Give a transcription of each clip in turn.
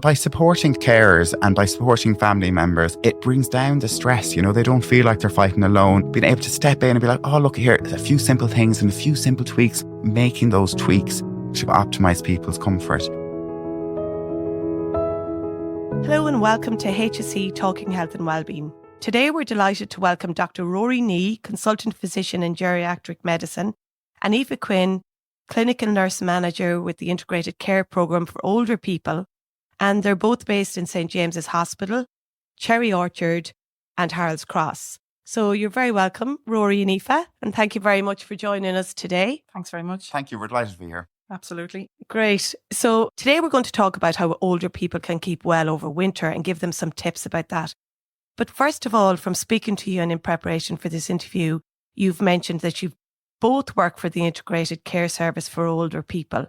By supporting carers and by supporting family members, it brings down the stress. They don't feel like they're fighting alone. Being able to step in and be like, oh, look here, a few simple things and a few simple tweaks, making those tweaks to optimise people's comfort. Hello and welcome to HSE Talking Health and Wellbeing. Today we're delighted to welcome Dr. Rory Nee, Consultant Physician in Geriatric Medicine, and Aoife Quinn, Clinical Nurse Manager with the Integrated Care Programme for Older People. And they're both based in St. James's Hospital, Cherry Orchard and Harold's Cross. So you're very welcome, Rory and Aoife, and thank you very much for joining us today. Thanks very much. Thank you. We're delighted to be here. Absolutely. Great. So today we're going to talk about how older people can keep well over winter and give them some tips about that. But first of all, from speaking to you and in preparation for this interview, you've mentioned that you've both worked for the Integrated Care Service for Older People.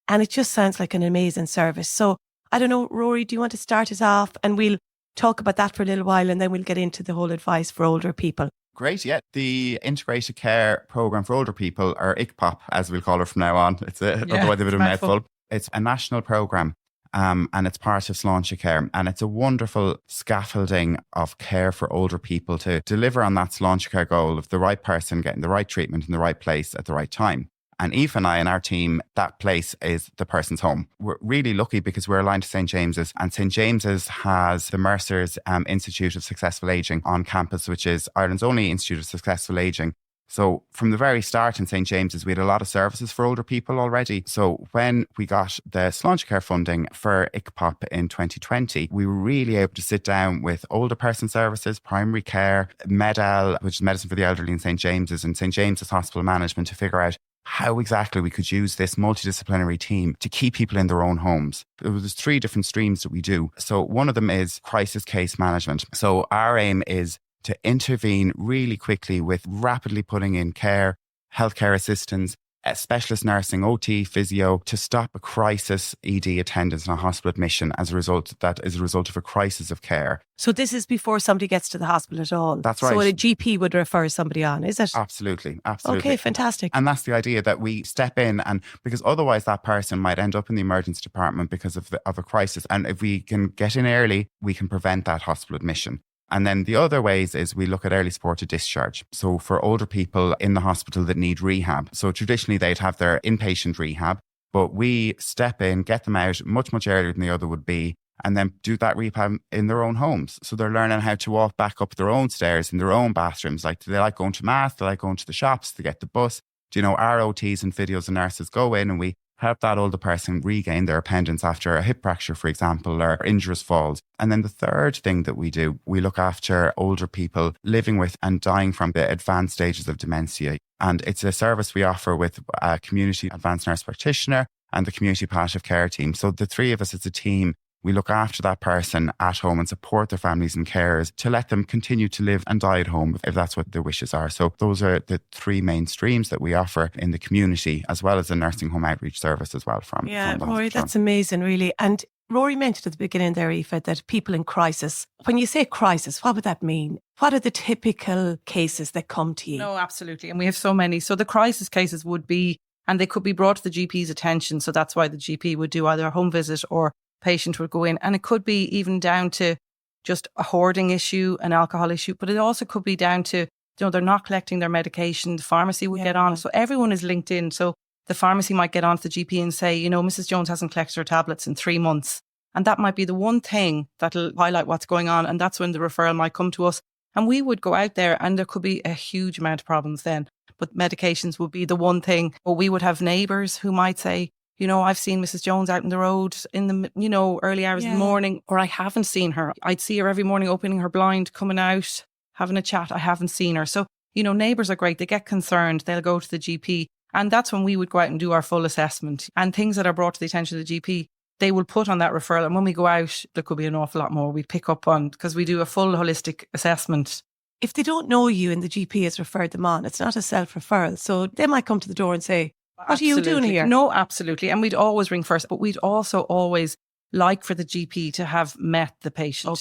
And it just sounds like an amazing service. So I don't know, Rory, do you want to start us off? And we'll talk about that for a little while and then we'll get into the whole advice for older people. Great, yeah. The Integrated Care Programme for Older People, or ICPOP, as we'll call it from now on. It's otherwise a bit of a mouthful. It's a national programme and it's part of Sláinte Care. And it's a wonderful scaffolding of care for older people to deliver on that Sláinte Care goal of the right person getting the right treatment in the right place at the right time. And Aoife and I and our team, that place is the person's home. We're really lucky because we're aligned to St. James's, and St. James's has the Mercer's Institute of Successful Ageing on campus, which is Ireland's only Institute of Successful Ageing. So from the very start in St. James's, we had a lot of services for older people already. So when we got the Sláinte Care funding for ICPOP in 2020, we were really able to sit down with older person services, primary care, MEDEL, which is Medicine for the Elderly in St. James's, and St. James's Hospital Management to figure out how exactly we could use this multidisciplinary team to keep people in their own homes. There's 3 different streams that we do. So one of them is crisis case management. So our aim is to intervene really quickly with rapidly putting in care, healthcare assistance, specialist nursing, OT, physio, to stop a crisis ED attendance and a hospital admission as a result of a crisis of care. So this is before somebody gets to the hospital at all? That's right. So a GP would refer somebody on, is it? Absolutely. Okay, fantastic. And that's the idea, that we step in, and because otherwise that person might end up in the emergency department because of a crisis. And if we can get in early, we can prevent that hospital admission. And then the other ways is we look at early supported discharge. So for older people in the hospital that need rehab. So traditionally they'd have their inpatient rehab, but we step in, get them out much, much earlier than the other would be, and then do that rehab in their own homes. So they're learning how to walk back up their own stairs in their own bathrooms. Like they like going to mass, they like going to the shops, to get the bus. Our OTs and physios and nurses go in and we help that older person regain their independence after a hip fracture, for example, or injurious falls. And then the third thing that we do, we look after older people living with and dying from the advanced stages of dementia. And it's a service we offer with a community advanced nurse practitioner and the community palliative care team. So the 3 of us as a team, we look after that person at home and support their families and carers to let them continue to live and die at home if that's what their wishes are. So those are the 3 main streams that we offer in the community, as well as the nursing home outreach service as well from the Rory, hospital. that's amazing, really. And Rory mentioned at the beginning there, Aoife, that people in crisis, when you say crisis, what would that mean? What are the typical cases that come to you? No, absolutely. And we have so many. So the crisis cases would be, and they could be brought to the GP's attention. So that's why the GP would do either a home visit or patient would go in. And it could be even down to just a hoarding issue, an alcohol issue, but it also could be down to, they're not collecting their medication, the pharmacy would get on. So everyone is linked in. So the pharmacy might get on to the GP and say, Mrs. Jones hasn't collected her tablets in 3 months. And that might be the one thing that'll highlight what's going on. And that's when the referral might come to us. And we would go out there and there could be a huge amount of problems then. But medications would be the one thing. Or we would have neighbours who might say, I've seen Mrs. Jones out in the road in the, early hours of the morning, or I haven't seen her. I'd see her every morning opening her blind, coming out, having a chat. I haven't seen her. So, neighbours are great. They get concerned. They'll go to the GP. And that's when we would go out and do our full assessment. And things that are brought to the attention of the GP, they will put on that referral. And when we go out, there could be an awful lot more we pick up on because we do a full holistic assessment. If they don't know you and the GP has referred them on, it's not a self-referral. So they might come to the door and say, what are you doing here? No, absolutely. And we'd always ring first, but we'd also always like for the GP to have met the patient,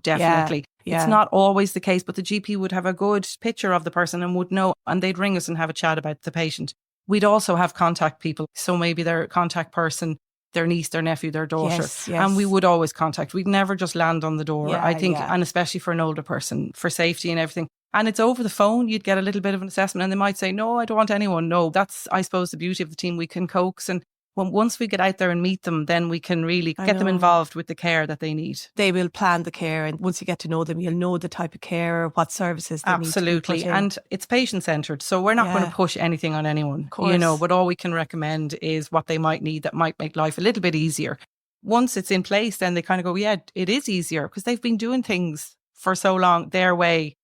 definitely. Yeah. It's not always the case, but the GP would have a good picture of the person and would know, and they'd ring us and have a chat about the patient. We'd also have contact people. So maybe their contact person, their niece, their nephew, their daughter. Yes. And we would always contact. We'd never just land on the door, Yeah, I think, yeah. and especially for an older person, for safety and everything. And it's over the phone. You'd get a little bit of an assessment and they might say, no, I don't want anyone. No, that's, I suppose, the beauty of the team. We can coax, and once we get out there and meet them, then we can really get them involved with the care that they need. They will plan the care, and once you get to know them, you'll know the type of care, what services they need to be put in. And it's patient-centred, so we're not going to push anything on anyone, you know, but all we can recommend is what they might need that might make life a little bit easier. Once it's in place, then they kind of go, yeah, it is easier, because they've been doing things for so long their way,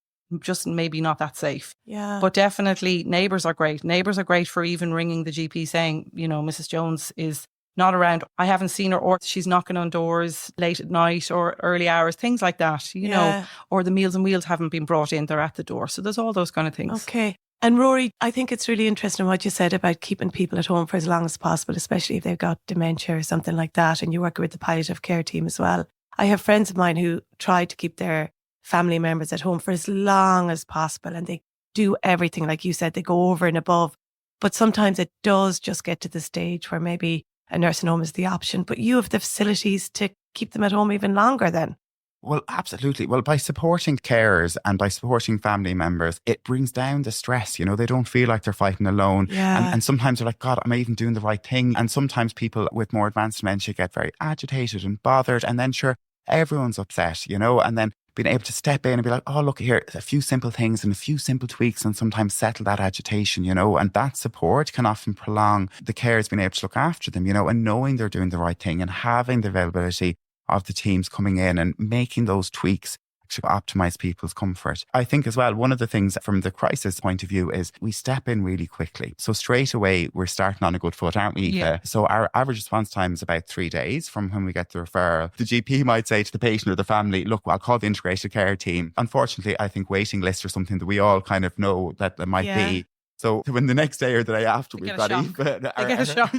just maybe not that safe. Yeah. But definitely neighbours are great. Neighbours are great for even ringing the GP saying, you know, Mrs. Jones is not around. I haven't seen her, or she's knocking on doors late at night or early hours, things like that, you know, or the Meals on Wheels haven't been brought in, they're at the door. So there's all those kind of things. Okay. And Rory, I think it's really interesting what you said about keeping people at home for as long as possible, especially if they've got dementia or something like that, and you work with the palliative care team as well. I have friends of mine who try to keep their family members at home for as long as possible, and they do everything, like you said, they go over and above. But sometimes it does just get to the stage where maybe a nursing home is the option, but you have the facilities to keep them at home even longer then. Well, absolutely. Well, by supporting carers and by supporting family members, it brings down the stress. You know, they don't feel like they're fighting alone. Yeah. And sometimes they're like, God, am I even doing the right thing? And sometimes people with more advanced dementia get very agitated and bothered. And then sure, everyone's upset, you know, and then being able to step in and be like, oh, look here, a few simple things and a few simple tweaks, and sometimes settle that agitation, you know, and that support can often prolong the carers being able to look after them, you know, and knowing they're doing the right thing and having the availability of the teams coming in and making those tweaks to optimize people's comfort. I think as well, one of the things from the crisis point of view is we step in really quickly. So straight away, we're starting on a good foot, aren't we, Aoife? Yeah. So our average response time is about 3 days from when we get the referral. The GP might say to the patient or the family, look, I'll call the integrated care team. Unfortunately, I think waiting lists are something that we all kind of know that there might be. So when the next day or the day after we've got Aoife, they get a shock.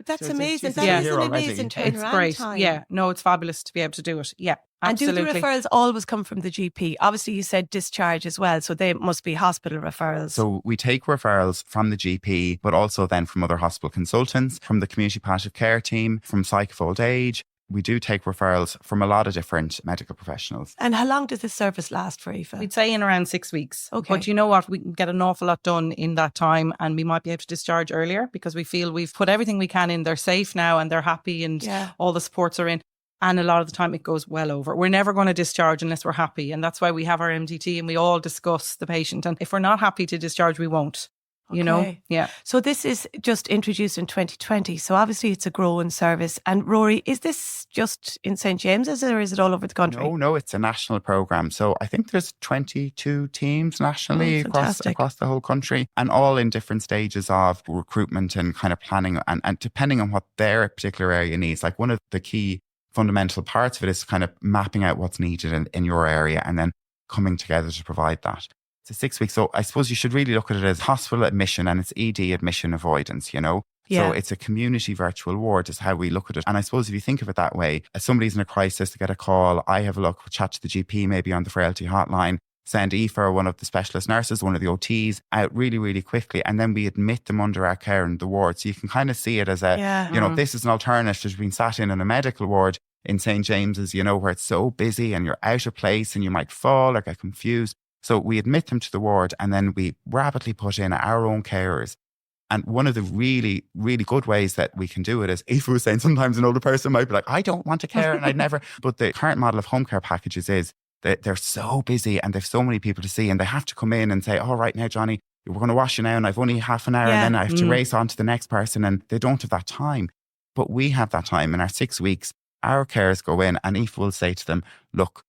That's amazing. That is an amazing turnaround It's great. time. Yeah, no, it's fabulous to be able to do it. Yeah, absolutely. And do the referrals always come from the GP? Obviously, you said discharge as well, so they must be hospital referrals. So we take referrals from the GP, but also then from other hospital consultants, from the community palliative care team, from psych of old age. We do take referrals from a lot of different medical professionals. And how long does this service last for, Aoife? We'd say in around 6 weeks. Okay. But you know what? We can get an awful lot done in that time, and we might be able to discharge earlier because we feel we've put everything we can in. They're safe now and they're happy and all the supports are in. And a lot of the time it goes well over. We're never going to discharge unless we're happy. And that's why we have our MDT and we all discuss the patient. And if we're not happy to discharge, we won't. You know? Yeah. So this is just introduced in 2020. So obviously it's a growing service. And Rory, is this just in St. James's or is it all over the country? No, it's a national programme. So I think there's 22 teams nationally across the whole country, and all in different stages of recruitment and kind of planning and depending on what their particular area needs. Like one of the key fundamental parts of it is kind of mapping out what's needed in your area and then coming together to provide that. It's 6 weeks. So I suppose you should really look at it as hospital admission and it's ED admission avoidance, you know? Yeah. So it's a community virtual ward is how we look at it. And I suppose if you think of it that way, if somebody's in a crisis, to get a call, I have a look, chat to the GP, maybe on the frailty hotline, send Aoife or one of the specialist nurses, one of the OTs out really, really quickly. And then we admit them under our care in the ward. So you can kind of see it as you know, this is an alternative to being sat in a medical ward in St. James's, you know, where it's so busy and you're out of place and you might fall or get confused. So we admit them to the ward and then we rapidly put in our own carers. And one of the really, really good ways that we can do it is, Aoife was saying sometimes an older person might be like, I don't want to care and I'd never. But the current model of home care packages is that they're so busy and they've so many people to see and they have to come in and say, all right now, Johnny, we're going to wash you now and I've only half an hour and then I have to race on to the next person, and they don't have that time. But we have that time in our 6 weeks. Our carers go in and Aoife will say to them, look,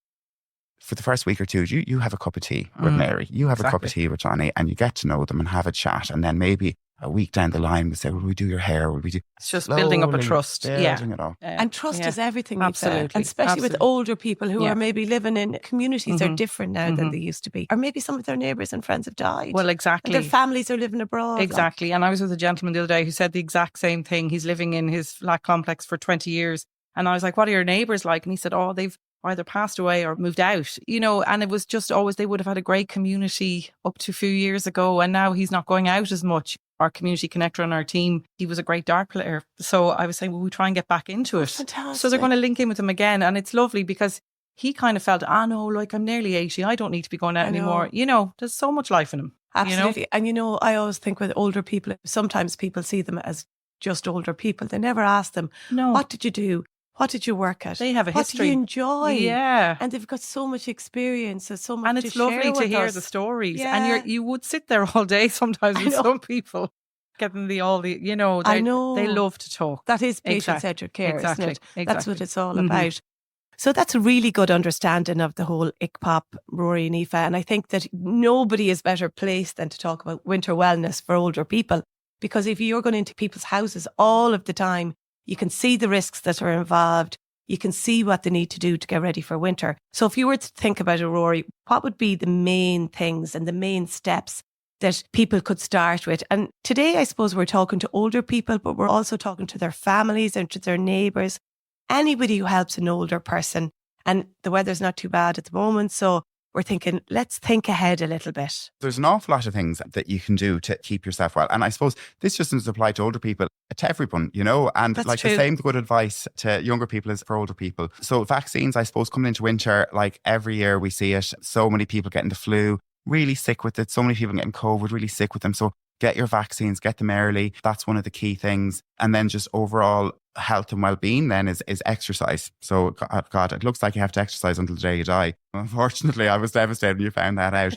for the first week or two, you have a cup of tea with Mary. You have a cup of tea with Johnny and you get to know them and have a chat. And then maybe a week down the line, we say, will we do your hair? Will we do? It's just building up a trust. Building it up. And trust is everything. Absolutely. And especially with older people who are maybe living in communities that are different now than they used to be. Or maybe some of their neighbours and friends have died. Well, exactly. And their families are living abroad. Exactly. And I was with a gentleman the other day who said the exact same thing. He's living in his flat complex for 20 years. And I was like, what are your neighbours like? And he said, oh, they've either passed away or moved out, you know, and it was just always, they would have had a great community up to a few years ago and now he's not going out as much. our community connector on our team, he was a great dart player. So I was saying, well, we try and get back into it. Fantastic. So they're going to link in with him again. And it's lovely because he kind of felt, no, like I'm nearly 80. I don't need to be going out anymore. You know, there's so much life in him. Absolutely. You know? And, you know, I always think with older people, sometimes people see them as just older people. They never ask them, what did you do? What did you work at? They have a history. What do you enjoy? Yeah. And they've got so much experience and so much and it's lovely to hear the stories. Yeah. And you would sit there all day sometimes with some people. Getting they love to talk. That is patient-centred care, exactly. isn't it? Exactly. That's what it's all about. So that's a really good understanding of the whole ICPOP, Rory and Aoife. And I think that nobody is better placed than to talk about winter wellness for older people. Because if you're going into people's houses all of the time, you can see the risks that are involved. You can see what they need to do to get ready for winter. So if you were to think about it, Rory, what would be the main things and the main steps that people could start with? And today, I suppose we're talking to older people, but we're also talking to their families and to their neighbours, anybody who helps an older person. And the weather's not too bad at the moment. So we're thinking, let's think ahead a little bit. There's an awful lot of things that you can do to keep yourself well. And I suppose this just doesn't apply to older people, to everyone, you know, and That's like true. The same good advice to younger people is for older people. So vaccines, I suppose, coming into winter, like every year we see it, so many people getting the flu, really sick with it. So many people getting COVID, really sick with them. So get your vaccines, get them early. That's one of the key things. And then just overall health and well-being then is exercise. So God, it looks like you have to exercise until the day you die. Unfortunately, I was devastated when you found that out.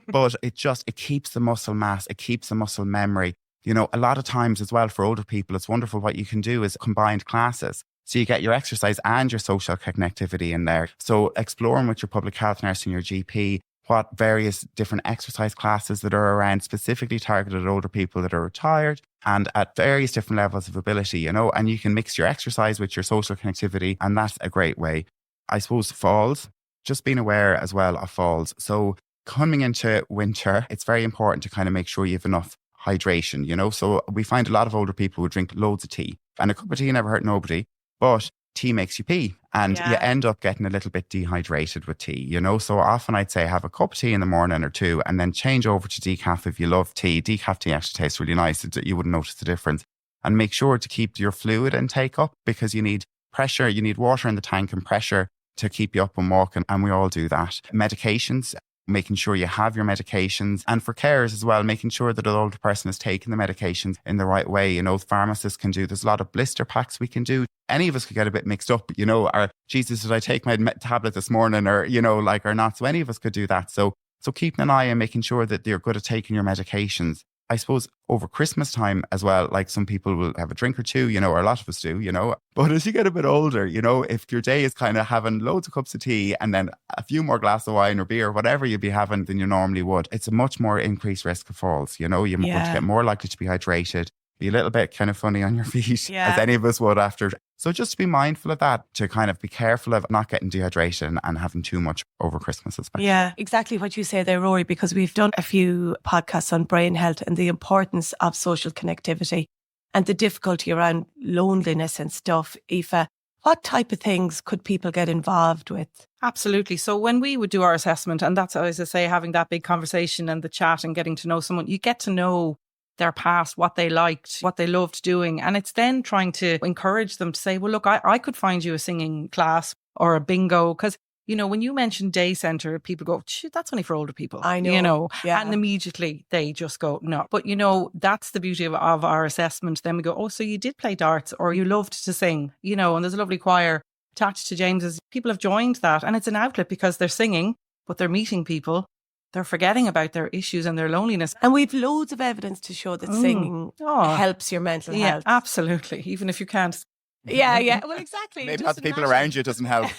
But it keeps the muscle mass, it keeps the muscle memory. You know, a lot of times as well for older people, it's wonderful what you can do is combined classes. So you get your exercise and your social connectivity in there. So exploring with your public health nurse and your GP what various different exercise classes that are around specifically targeted at older people that are retired and at various different levels of ability, you know, and you can mix your exercise with your social connectivity, and that's a great way. I suppose falls, just being aware as well of falls. So coming into winter, it's very important to kind of make sure you have enough hydration, you know. So we find a lot of older people who drink loads of tea, and a cup of tea never hurt nobody, but tea makes you pee, and you end up getting a little bit dehydrated with tea, you know. So often I'd say have a cup of tea in the morning or two and then change over to decaf if you love tea. Decaf tea actually tastes really nice. You wouldn't notice the difference. And make sure to keep your fluid intake up, because you need pressure, you need water in the tank and pressure to keep you up and walking, and we all do that. Medications, making sure you have your medications, and for carers as well, making sure that an older person is taking the medications in the right way. You know, pharmacists can do, there's a lot of blister packs we can do. Any of us could get a bit mixed up, you know, or Jesus, did I take my tablet this morning, or, you know, like, or not. So any of us could do that. So keeping an eye and making sure that you're good at taking your medications. I suppose over Christmas time as well, like some people will have a drink or two, you know, or a lot of us do, you know. But as you get a bit older, you know, if your day is kind of having loads of cups of tea and then a few more glasses of wine or beer, whatever you'd be having than you normally would, it's a much more increased risk of falls. You know, you're going to get more likely to be hydrated, be a little bit kind of funny on your feet, as any of us would after. So just to be mindful of that, to kind of be careful of not getting dehydrated and having too much over Christmas especially. Yeah, exactly what you say there, Rory, because we've done a few podcasts on brain health and the importance of social connectivity and the difficulty around loneliness and stuff. Aoife, what type of things could people get involved with? Absolutely. So when we would do our assessment, and that's, as I say, having that big conversation and the chat and getting to know someone, you get to know their past, what they liked, what they loved doing. And it's then trying to encourage them to say, well, look, I could find you a singing class or a bingo. Because, you know, when you mention day centre, people go, shit, that's only for older people. I know. You know, and immediately they just go, no. But, you know, that's the beauty of our assessment. Then we go, oh, so you did play darts or you loved to sing, you know, and there's a lovely choir attached to James's. People have joined that, and it's an outlet because they're singing, but they're meeting people. They're forgetting about their issues and their loneliness. And we've loads of evidence to show that singing helps your mental health. Absolutely. Even if you can't. Yeah. Well, exactly. Maybe not the people around you doesn't help.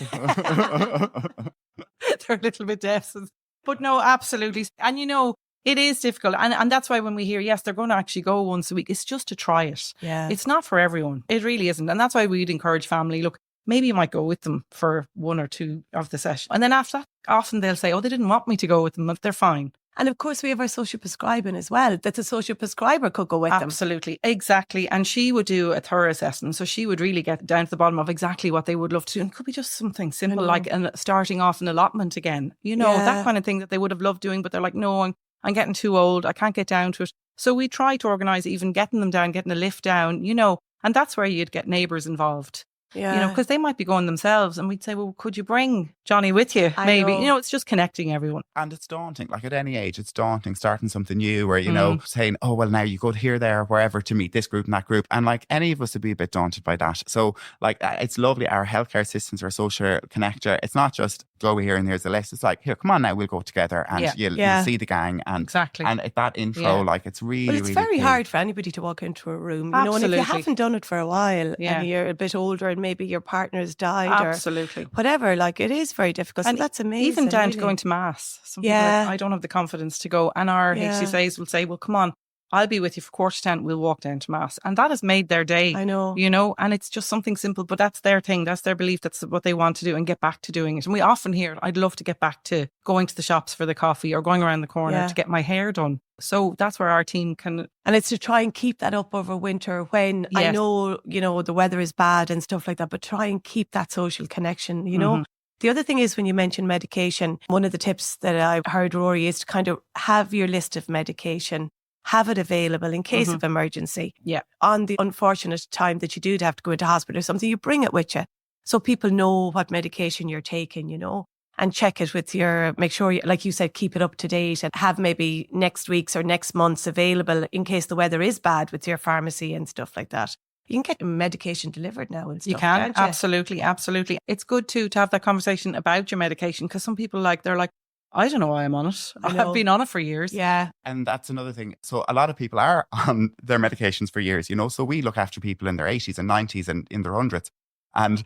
They're a little bit deaf. But no, absolutely. And you know, it is difficult. And that's why when we hear, yes, they're going to actually go once a week, it's just to try it. Yeah. It's not for everyone. It really isn't. And that's why we'd encourage family, look, maybe you might go with them for one or two of the session. And then after that, often they'll say, oh, they didn't want me to go with them, but they're fine. And of course, we have our social prescribing as well, that the social prescriber could go with them. Absolutely. Exactly. And she would do a thorough assessment. So she would really get down to the bottom of exactly what they would love to do. And it could be just something simple like starting off an allotment again. You know, that kind of thing that they would have loved doing, but they're like, no, I'm getting too old. I can't get down to it. So we try to organise even getting them down, getting a lift down, and that's where you'd get neighbours involved. Yeah. Because they might be going themselves and we'd say, well, could you bring Johnny with you? I Maybe, know. it's just connecting everyone. And it's daunting. Like at any age, it's daunting starting something new or, saying, oh, well, now you go here, there, wherever to meet this group and that group. And like any of us would be a bit daunted by that. So like, it's lovely. Our healthcare assistants are a social connector. It's not just go here and here's the list. It's like, here, come on now, we'll go together and you'll see the gang. And exactly. And that intro, like it's really, it's really very key. hard for anybody to walk into a room, Absolutely. and if you haven't done it for a while and you're a bit older and maybe your partner's died Absolutely. or whatever, like it is very difficult. And so that's amazing. Even down really. to going to mass. Some people are like, I don't have the confidence to go. And our HCSAs will say, well, come on, I'll be with you for 10:15. We'll walk down to mass. And that has made their day. I know. And it's just something simple, but that's their thing. That's their belief. That's what they want to do and get back to doing it. And we often hear, I'd love to get back to going to the shops for the coffee or going around the corner to get my hair done. So that's where our team can. And it's to try and keep that up over winter when I know, the weather is bad and stuff like that, but try and keep that social connection, Mm-hmm. The other thing is when you mention medication, one of the tips that I've heard, Rory, is to kind of have your list of medication, have it available in case of emergency. Yeah. On the unfortunate time that you do have to go into hospital or something, you bring it with you. So people know what medication you're taking, and check it with make sure, like you said, keep it up to date and have maybe next week's or next month's available in case the weather is bad with your pharmacy and stuff like that. You can get medication delivered now and stuff. You can, can't you? absolutely, absolutely. It's good too to have that conversation about your medication because some people they're like, I don't know why I'm on it. I've been on it for years. Yeah. And that's another thing. So a lot of people are on their medications for years, So we look after people in their 80s and 90s and in their 100s. And,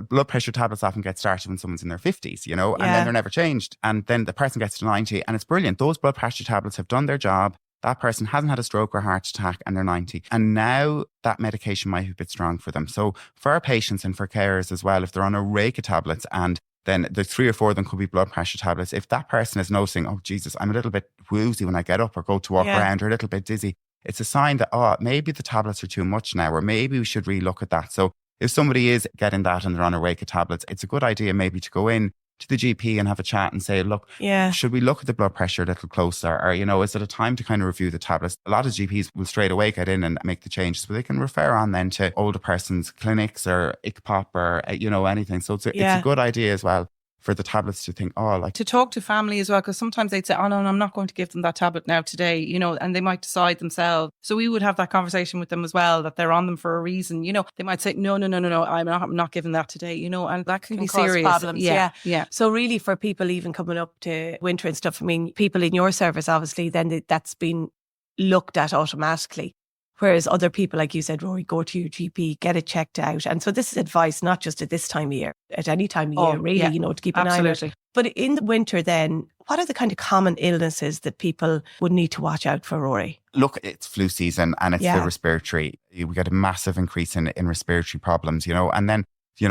blood pressure tablets often get started when someone's in their 50s, and then they're never changed. And then the person gets to 90 and it's brilliant. Those blood pressure tablets have done their job. That person hasn't had a stroke or heart attack and they're 90. And now that medication might be a bit strong for them. So for our patients and for carers as well, if they're on a rake of tablets and then the 3 or 4 of them could be blood pressure tablets. If that person is noticing, oh, Jesus, I'm a little bit woozy when I get up or go to walk around or a little bit dizzy, it's a sign that, maybe the tablets are too much now or maybe we should relook at that. So if somebody is getting that and they're on a rake of tablets, it's a good idea maybe to go in to the GP and have a chat and say, look, should we look at the blood pressure a little closer? Or, is it a time to kind of review the tablets? A lot of GPs will straight away get in and make the changes, but they can refer on then to older persons' clinics or ICPOP or, anything. So it's a good idea as well for the tablets to think, to talk to family as well, because sometimes they'd say, oh no, I'm not going to give them that tablet now today, and they might decide themselves. So we would have that conversation with them as well, that they're on them for a reason. They might say, no, I'm not giving that today, and that can be cause serious problems. Yeah. So really for people even coming up to winter and stuff, I mean, people in your service, obviously, then that's been looked at automatically. Whereas other people, like you said, Rory, go to your GP, get it checked out. And so this is advice, not just at this time of year, at any time of year, really, to keep an eye on it. But in the winter then, what are the kind of common illnesses that people would need to watch out for, Rory? Look, it's flu season and it's the respiratory. We get a massive increase in respiratory problems, and then,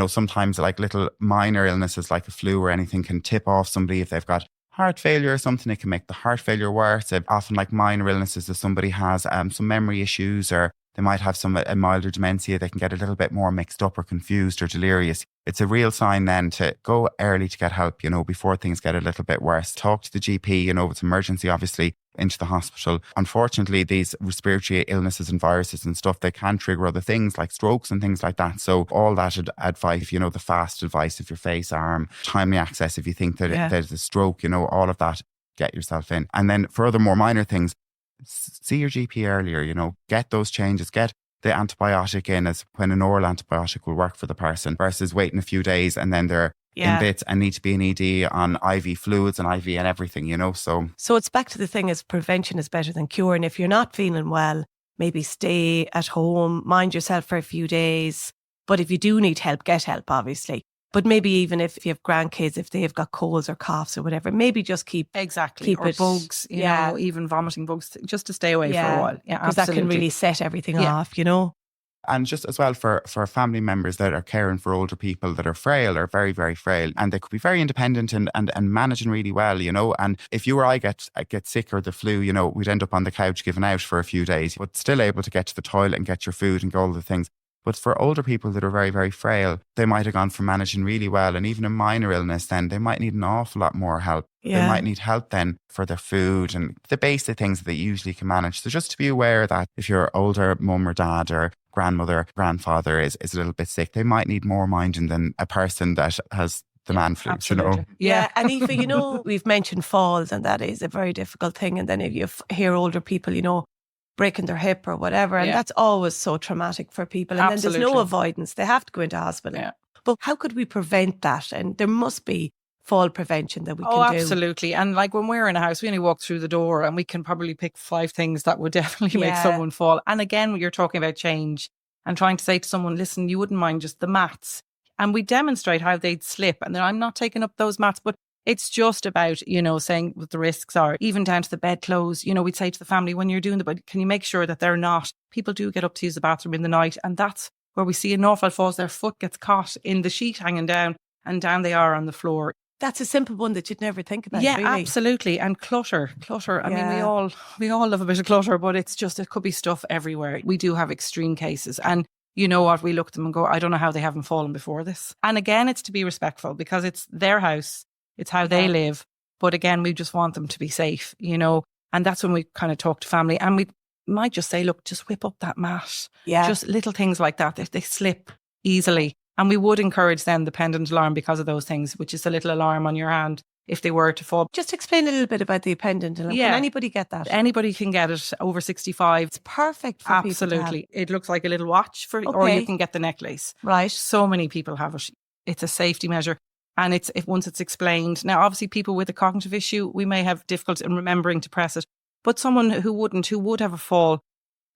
sometimes like little minor illnesses like a flu or anything can tip off somebody if they've got heart failure or something. It can make the heart failure worse. Often like minor illnesses, if somebody has some memory issues or they might have a milder dementia, they can get a little bit more mixed up or confused or delirious. It's a real sign then to go early to get help, before things get a little bit worse. Talk to the GP, it's emergency, obviously, into the hospital. Unfortunately, these respiratory illnesses and viruses and stuff, they can trigger other things like strokes and things like that. So all that advice, the fast advice of your face, arm, timely access, if you think that there's a stroke, all of that, get yourself in. And then for other more minor things, see your GP earlier, get those changes, get the antibiotic in as when an oral antibiotic will work for the person versus waiting a few days and then they're in bits and need to be in ED on IV fluids and IV and everything, So it's back to the thing is prevention is better than cure. And if you're not feeling well, maybe stay at home, mind yourself for a few days. But if you do need help, get help, obviously. But maybe even if you have grandkids, if they've got colds or coughs or whatever, maybe just keep or it, bugs, even vomiting bugs, just to stay away for a while. Yeah, because that can really set everything off, And just as well for family members that are caring for older people that are frail or very, very frail, and they could be very independent and managing really well, And if you or I get sick or the flu, we'd end up on the couch giving out for a few days, but still able to get to the toilet and get your food and all the things. But for older people that are very, very frail, they might have gone from managing really well, and even a minor illness, then they might need an awful lot more help. They might need help then for their food and the basic things that they usually can manage. So just to be aware that if your older mum or dad or grandmother, grandfather is a little bit sick, they might need more minding than a person that has the man flu, absolutely. you know. Yeah, and Aoife, you know, we've mentioned falls, and that is a very difficult thing. And then if you hear older people, you know, breaking their hip or whatever, and that's always so traumatic for people. And then there's no avoidance. They have to go into hospital. Yeah. But how could we prevent that? And there must be fall prevention that we can do. Oh, absolutely. And like when we're in a house, we only walk through the door and we can probably pick 5 things that would definitely make someone fall. And again, you're talking about change and trying to say to someone, listen, you wouldn't mind just the mats. And we demonstrate how they'd slip. And then I'm not taking up those mats, but it's just about, you know, saying what the risks are, even down to the bedclothes. You know, we'd say to the family, when you're doing the bed, can you make sure that they're not, people do get up to use the bathroom in the night. And that's where we see an awful lot falls. Their foot gets caught in the sheet hanging down and down they are on the floor. That's a simple one that you'd never think about. Yeah, really. Absolutely. And clutter. I mean, we all love a bit of clutter, but it's just, it could be stuff everywhere. We do have extreme cases. And you know what? We look at them and go, I don't know how they haven't fallen before this. And again, it's to be respectful because it's their house. It's how they live. But again, we just want them to be safe, you know. And that's when we kind of talk to family. And we might just say, look, just whip up that mat. Yeah. Just little things like that. They slip easily. And we would encourage then the pendant alarm because of those things, which is a little alarm on your hand if they were to fall. Just explain a little bit about the pendant alarm. Yeah. Can anybody get that? Anybody can get it over 65. It's perfect for Absolutely. People to have. It looks like a little watch or you can get the necklace. Right. So many people have it. It's a safety measure. And once it's explained. Now, obviously, people with a cognitive issue, we may have difficulty in remembering to press it. But someone who would have a fall,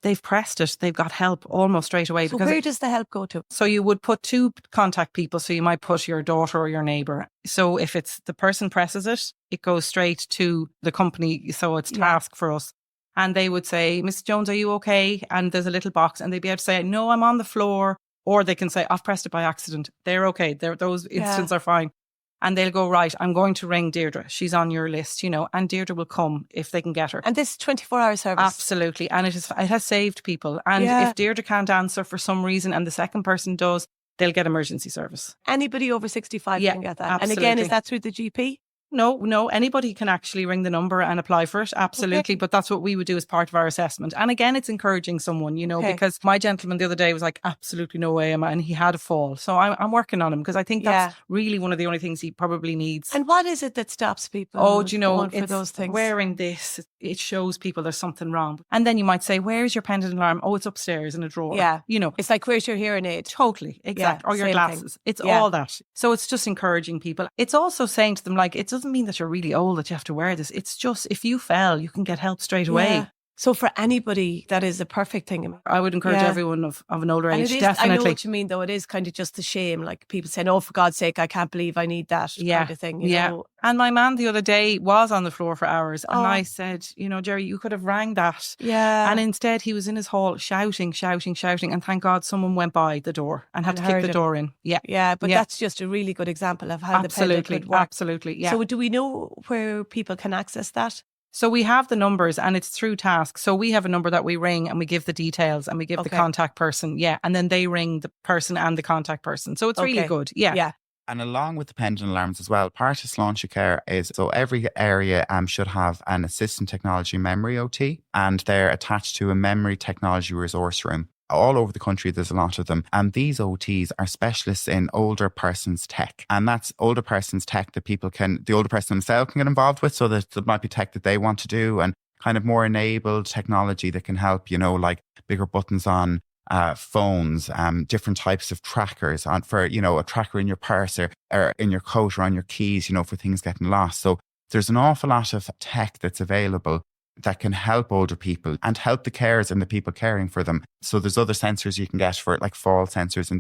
they've pressed it. They've got help almost straight away. So where does the help go to? So you would put 2 contact people. So you might put your daughter or your neighbour. So if it's the person presses it, it goes straight to the company. So it's task for us. And they would say, Miss Jones, are you okay? And there's a little box. And they'd be able to say, no, I'm on the floor. Or they can say, I've pressed it by accident. They're okay. Those incidents are fine. And they'll go, right, I'm going to ring Deirdre. She's on your list, you know, and Deirdre will come if they can get her. And this 24-hour service? Absolutely. And it has saved people. And if Deirdre can't answer for some reason and the second person does, they'll get emergency service. Anybody over 65 can get that? Absolutely. And again, is that through the GP? No, anybody can actually ring the number and apply for it. Absolutely. Okay. But that's what we would do as part of our assessment. And again, it's encouraging someone, you know, because my gentleman the other day was like, absolutely no way, and he had a fall. So I'm working on him because I think that's really one of the only things he probably needs. And what is it that stops people? Oh, do you know, it's those things? Wearing this, it shows people there's something wrong. And then you might say, where's your pendant alarm? Oh, it's upstairs in a drawer. Yeah. You know. It's like, where's your hearing aid? Totally. Exactly. Or your glasses. Thing. It's all that. So it's just encouraging people. It's also saying to them, like, it doesn't mean that you're really old that you have to wear this. It's just, if you fell, you can get help straight away. Yeah. So for anybody, that is a perfect thing. I would encourage everyone of an older age, definitely. I know what you mean, though. It is kind of just a shame. Like people saying, oh, for God's sake, I can't believe I need that kind of thing. You know? And my man the other day was on the floor for hours. And I said, you know, Jerry, you could have rang that. Yeah. And instead he was in his hall shouting. And thank God someone went by the door and had to kick the door in. Yeah. Yeah. But that's just a really good example of how the pendant could work. Absolutely. Yeah. So do we know where people can access that? So we have the numbers and it's through task. So we have a number that we ring and we give the details and we give the contact person. Yeah. And then they ring the person and the contact person. So it's really good. Yeah. Yeah. And along with the pendant alarms as well, part of Sláinte Care is, so every area should have an assistant technology memory OT, and they're attached to a memory technology resource room. All over the country, there's a lot of them. And these OTs are specialists in older person's tech. And that's older person's tech that the older person themselves can get involved with. So that there might be tech that they want to do and kind of more enabled technology that can help, you know, like bigger buttons on phones, different types of trackers for, you know, a tracker in your purse or in your coat or on your keys, you know, for things getting lost. So there's an awful lot of tech that's available that can help older people and help the carers and the people caring for them. So there's other sensors you can get for it, like fall sensors and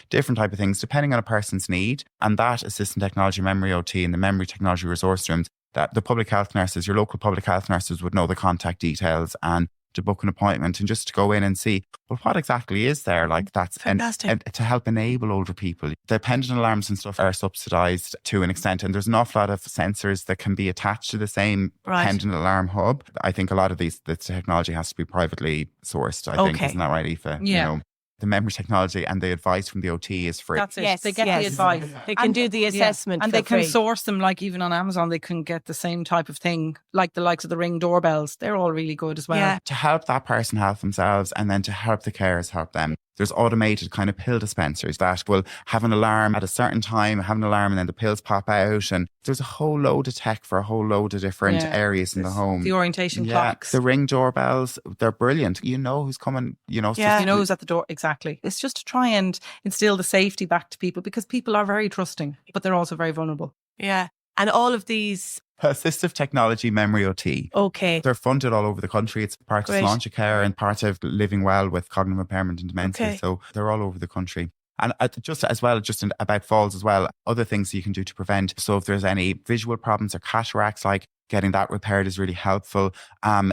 different type of things, depending on a person's need. And that assistant technology memory OT and the memory technology resource rooms, that the public health nurses, your local public health nurses would know the contact details and to book an appointment and just to go in and see, well, what exactly is there? Like that's fantastic. And to help enable older people. The pendant alarms and stuff are subsidised to an extent, and there's an awful lot of sensors that can be attached to the same pendant alarm hub. I think a lot of the technology has to be privately sourced, I think. Isn't that right, Aoife? Yeah. You know? the memory technology and the advice from the OT is free. That's it. Yes, They get yes. the advice. They can do the assessment and for they can free. source them, like even on Amazon, they can get the same type of thing, like the likes of the Ring doorbells. They're all really good as well. Yeah. To help that person help themselves, and then to help the carers help them. There's automated kind of pill dispensers that will have an alarm at a certain time, have an alarm, and then the pills pop out. And there's a whole load of tech for a whole load of different areas in the home. The orientation clocks. The Ring doorbells, they're brilliant. You know who's coming, you know. You know who's at the door. Exactly. It's just to try and instill the safety back to people, because people are very trusting, but they're also very vulnerable. Yeah. And all of these... Assistive technology memory OT. Okay. They're funded all over the country. It's part of Sláinte Care and part of Living Well with Cognitive Impairment and Dementia. Okay. So they're all over the country. And just about falls as well, other things you can do to prevent. So if there's any visual problems or cataracts, like getting that repaired is really helpful.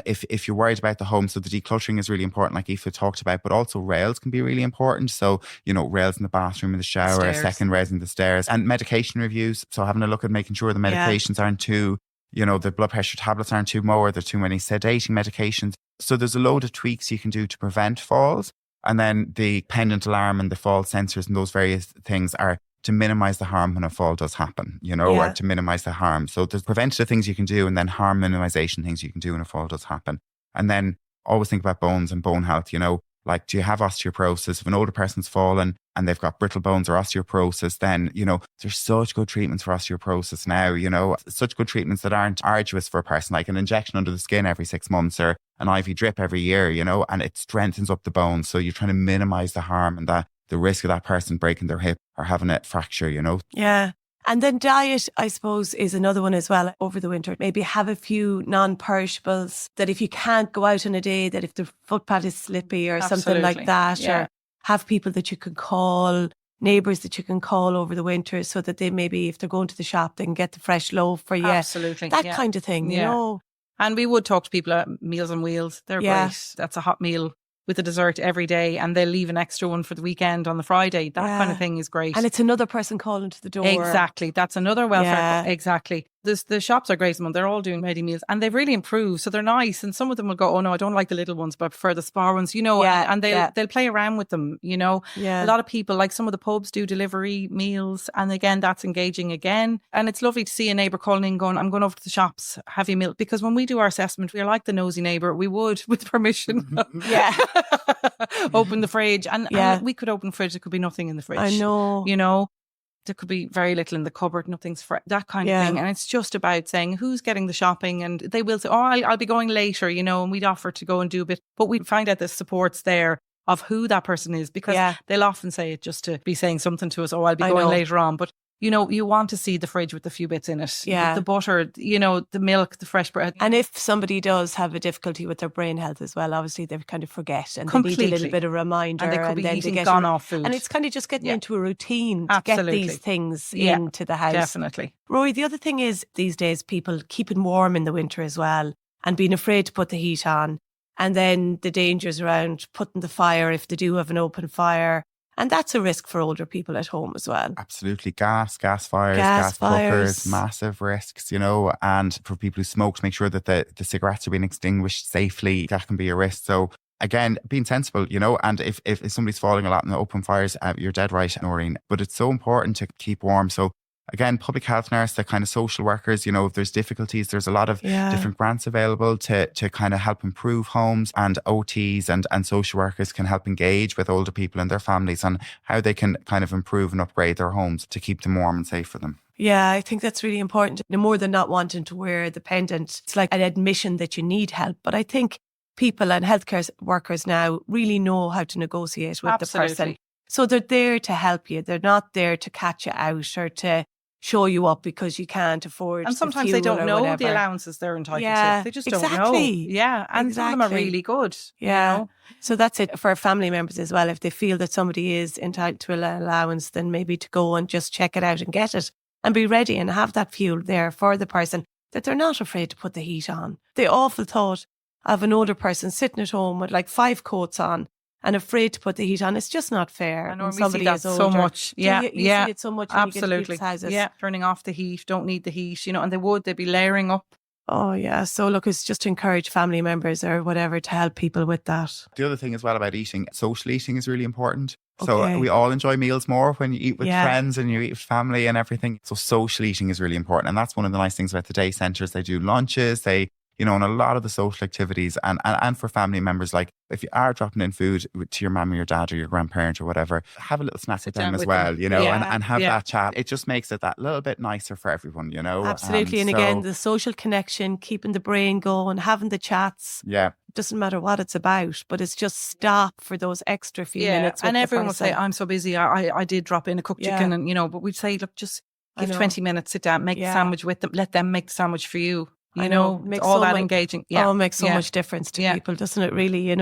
If you're worried about the home, so the decluttering is really important, like Aoife talked about, but also rails can be really important. So, you know, rails in the bathroom, in the shower, Stairs. second rails in the stairs, and medication reviews. So having a look at making sure the medications aren't too, you know, the blood pressure tablets aren't too more, there's too many sedating medications. So there's a load of tweaks you can do to prevent falls. And then the pendant alarm and the fall sensors and those various things are to minimize the harm when a fall does happen, you know, or to minimize the harm. So there's preventative things you can do, and then harm minimization things you can do when a fall does happen. And then always think about bones and bone health, you know, like, do you have osteoporosis? If an older person's fallen and they've got brittle bones or osteoporosis, then, you know, there's such good treatments for osteoporosis now, you know, such good treatments that aren't arduous for a person, like an injection under the skin every 6 months or an IV drip every year, you know, and it strengthens up the bones. So you're trying to minimize the harm and the risk of that person breaking their hip or having a fracture, you know. Yeah. And then diet, I suppose, is another one as well over the winter. Maybe have a few non-perishables that if you can't go out on a day, that if the footpath is slippy or something like that, or have people that you can call, neighbours that you can call over the winter, so that they maybe, if they're going to the shop, they can get the fresh loaf for you. Absolutely. That kind of thing, you know. And we would talk to people at Meals on Wheels. They're great. That's a hot meal with a dessert every day, and they'll leave an extra one for the weekend on the Friday. That kind of thing is great. And it's another person calling to the door. Exactly. That's another welfare. Exactly. The shops are great. They're all doing ready meals, and they've really improved. So they're nice. And some of them will go, oh no, I don't like the little ones, but I prefer the spar ones, you know, and they'll play around with them, you know. Yeah. A lot of people, like some of the pubs, do delivery meals. And again, that's engaging again. And it's lovely to see a neighbour calling in going, I'm going over to the shops, have you milk? Because when we do our assessment, we're like the nosy neighbour. We would, with permission, open the fridge. And we could open the fridge. There could be nothing in the fridge. I know. You know. There could be very little in the cupboard, nothing's fresh, that kind of thing. And it's just about saying who's getting the shopping, and they will say, oh, I'll be going later, you know, and we'd offer to go and do a bit. But we find out the support's there of who that person is, because they'll often say it just to be saying something to us, oh, I'll be going later on. But you know, you want to see the fridge with a few bits in it. Yeah. The butter, you know, the milk, the fresh bread. And if somebody does have a difficulty with their brain health as well, obviously they kind of forget, and Completely. they need a little bit of reminder. And they could be then eating they get gone off food. And it's kind of just getting into a routine to Absolutely. get these things into the house. Definitely. Rory, the other thing is these days people keeping warm in the winter as well, and being afraid to put the heat on. And then the dangers around putting the fire if they do have an open fire. And that's a risk for older people at home as well. Absolutely. Gas fires, gas cookers, massive risks, you know. And for people who smoke, to make sure that the cigarettes are being extinguished safely, that can be a risk. So again, being sensible, you know, and if somebody's falling a lot in the open fires, you're dead right, Noreen. But it's so important to keep warm. So again, public health nurse, the kind of social workers, you know, if there's difficulties, there's a lot of different grants available to kind of help improve homes, and OTs and social workers can help engage with older people and their families on how they can kind of improve and upgrade their homes to keep them warm and safe for them. Yeah, I think that's really important. No more than not wanting to wear the pendant. It's like an admission that you need help. But I think people and healthcare workers now really know how to negotiate with the person. So they're there to help you. They're not there to catch you out or to show you up because you can't afford. And sometimes they don't know the allowances they're entitled to. They just don't know. Yeah. And some of them are really good. Yeah. You know? So that's it for family members as well. If they feel that somebody is entitled to an allowance, then maybe to go and just check it out and get it and be ready and have that fuel there for the person, that they're not afraid to put the heat on. The awful thought of an older person sitting at home with like 5 coats on and afraid to put the heat on. It's just not fair. And somebody see that is older. So much. Yeah, you see it so much. Absolutely. Houses. Yeah, turning off the heat, don't need the heat, you know, and they'd be layering up Oh, yeah. So look, it's just to encourage family members or whatever to help people with that. The other thing as well about eating, social eating is really important. So Okay. we all enjoy meals more when you eat with Yeah. friends and you eat with family and everything. So social eating is really important. And that's one of the nice things about the day centres. They do lunches, and a lot of the social activities and for family members, like if you are dropping in food to your mum or your dad or your grandparent or whatever, have a little snack with them as well, and have that chat. It just makes it that little bit nicer for everyone, Absolutely. And again, the social connection, keeping the brain going, having the chats. Yeah. Doesn't matter what it's about, but it's just stop for those extra few minutes. And everyone will say, I'm so busy. I did drop in a cooked chicken and, but we'd say, look, just give 20 minutes, sit down, make the sandwich with them, let them make the sandwich for you. Makes all that engaging. Yeah. Oh, it makes so much difference to people, doesn't it really, And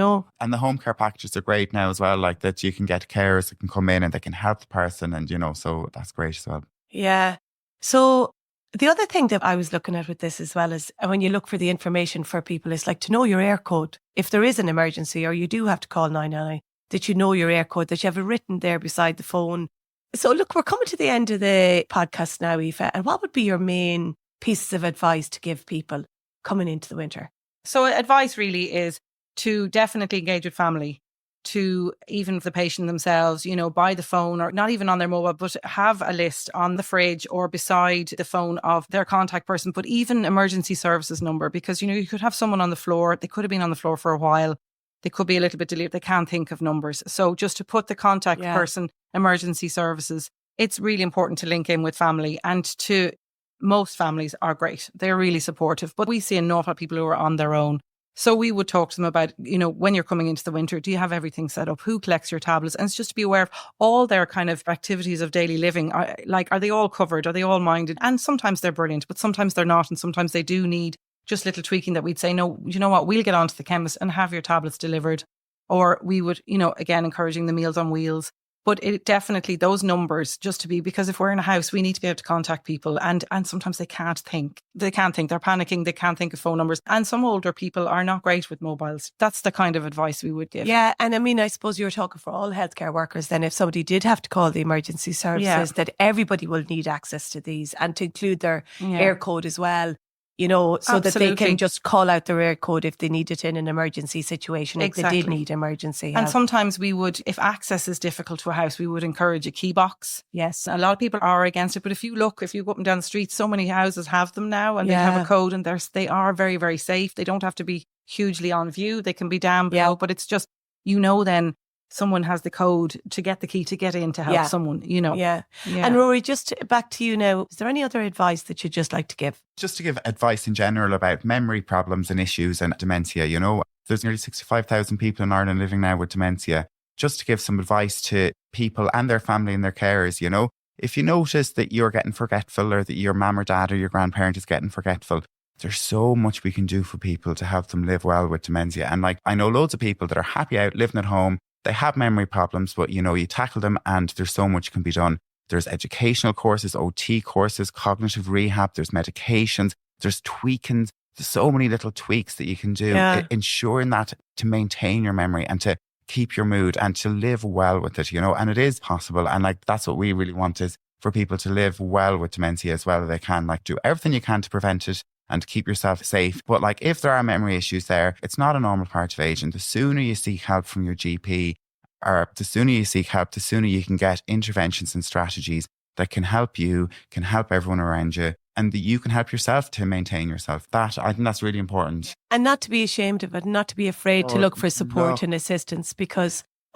the home care packages are great now as well, like that you can get carers that can come in and they can help the person and, so that's great as well. Yeah. So the other thing that I was looking at with this as well is when you look for the information for people, is like to know your air code. If there is an emergency or you do have to call 999, that you know your air code, that you have it written there beside the phone. So look, we're coming to the end of the podcast now, Aoife. And what would be your main pieces of advice to give people coming into the winter? So advice really is to definitely engage with family, to even the patient themselves, by the phone or not even on their mobile, but have a list on the fridge or beside the phone of their contact person, but even emergency services number, because, you could have someone on the floor. They could have been on the floor for a while. They could be a little bit delayed. They can't think of numbers. So just to put the contact person, emergency services, it's really important to link in with family. And most families are great. They're really supportive, but we see an awful lot of people who are on their own. So we would talk to them about, when you're coming into the winter, do you have everything set up? Who collects your tablets? And it's just to be aware of all their kind of activities of daily living. Are they all covered? Are they all minded? And sometimes they're brilliant, but sometimes they're not. And sometimes they do need just little tweaking that we'd say, no, you know what, we'll get on to the chemist and have your tablets delivered. Or we would, again, encouraging the Meals on Wheels. But it definitely, those numbers, because if we're in a house, we need to be able to contact people. And sometimes they can't think. They're panicking. They can't think of phone numbers. And some older people are not great with mobiles. That's the kind of advice we would give. Yeah. And I suppose you were talking for all healthcare workers then, if somebody did have to call the emergency services, that everybody will need access to these and to include their air code as well. So Absolutely. that they can just call out their air code if they need it in an emergency situation, if they did need emergency help. And sometimes we would, if access is difficult to a house, we would encourage a key box. Yes. A lot of people are against it, but if you go up and down the street, so many houses have them now and they have a code and they are very, very safe. They don't have to be hugely on view. They can be down below, but it's just, then someone has the code to get the key to get in to help someone, Yeah. And Rory, just back to you now. Is there any other advice that you'd just like to give? Just to give advice in general about memory problems and issues and dementia, there's nearly 65,000 people in Ireland living now with dementia. Just to give some advice to people and their family and their carers, if you notice that you're getting forgetful or that your mum or dad or your grandparent is getting forgetful, there's so much we can do for people to help them live well with dementia. And I know loads of people that are happy out living at home. They have memory problems, but you tackle them and there's so much can be done. There's educational courses, OT courses, cognitive rehab, there's medications, there's tweakings. There's so many little tweaks that you can do, ensuring that to maintain your memory and to keep your mood and to live well with it, and it is possible. And that's what we really want is for people to live well with dementia as well as they can, do everything you can to prevent it and keep yourself safe. But if there are memory issues there, it's not a normal part of aging. The sooner you seek help from your GP or the sooner you seek help, the sooner you can get interventions and strategies that can help you, can help everyone around you, and that you can help yourself to maintain yourself. I think that's really important. And not to be ashamed of it, not to be afraid to look for support and assistance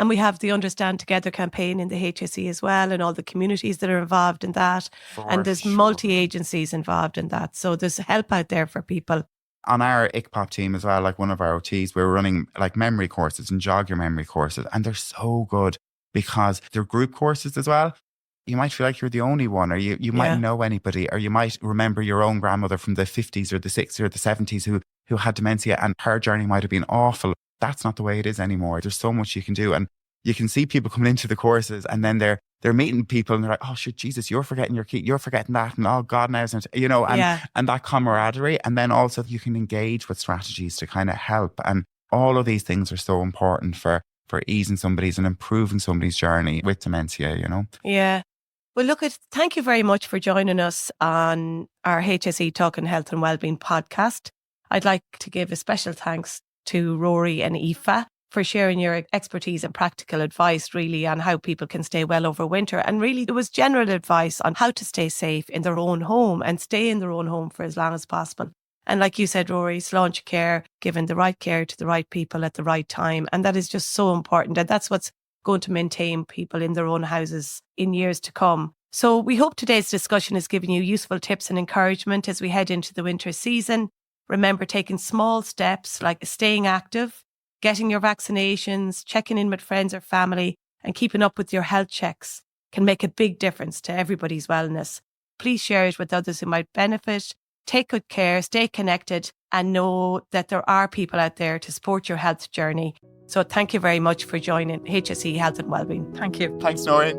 and we have the Understand Together campaign in the HSE as well, and all the communities that are involved in that. And there's multi-agencies involved in that. So there's help out there for people. On our ICPOP team as well, one of our OTs, we're running memory courses and jog your memory courses. And they're so good because they're group courses as well. You might feel like you're the only one, or you might know anybody, or you might remember your own grandmother from the 50s or the 60s or the 70s who had dementia and her journey might have been awful. That's not the way it is anymore. There's so much you can do. And you can see people coming into the courses and then they're meeting people and they're like, oh, shit, Jesus, you're forgetting your key. You're forgetting that. And oh, God knows. And that camaraderie. And then also you can engage with strategies to kind of help. And all of these things are so important for easing somebody's and improving somebody's journey with dementia, Yeah. Well, look, thank you very much for joining us on our HSE Talking Health and Wellbeing podcast. I'd like to give a special thanks to Rory and Aoife for sharing your expertise and practical advice really on how people can stay well over winter. And really, there was general advice on how to stay safe in their own home and stay in their own home for as long as possible. And like you said, Rory, Sláinte care, giving the right care to the right people at the right time. And that is just so important. And that's what's going to maintain people in their own houses in years to come. So we hope today's discussion has given you useful tips and encouragement as we head into the winter season. Remember taking small steps like staying active, getting your vaccinations, checking in with friends or family, and keeping up with your health checks can make a big difference to everybody's wellness. Please share it with others who might benefit. Take good care, stay connected, and know that there are people out there to support your health journey. So thank you very much for joining HSE Health and Wellbeing. Thank you. Thanks, Rory.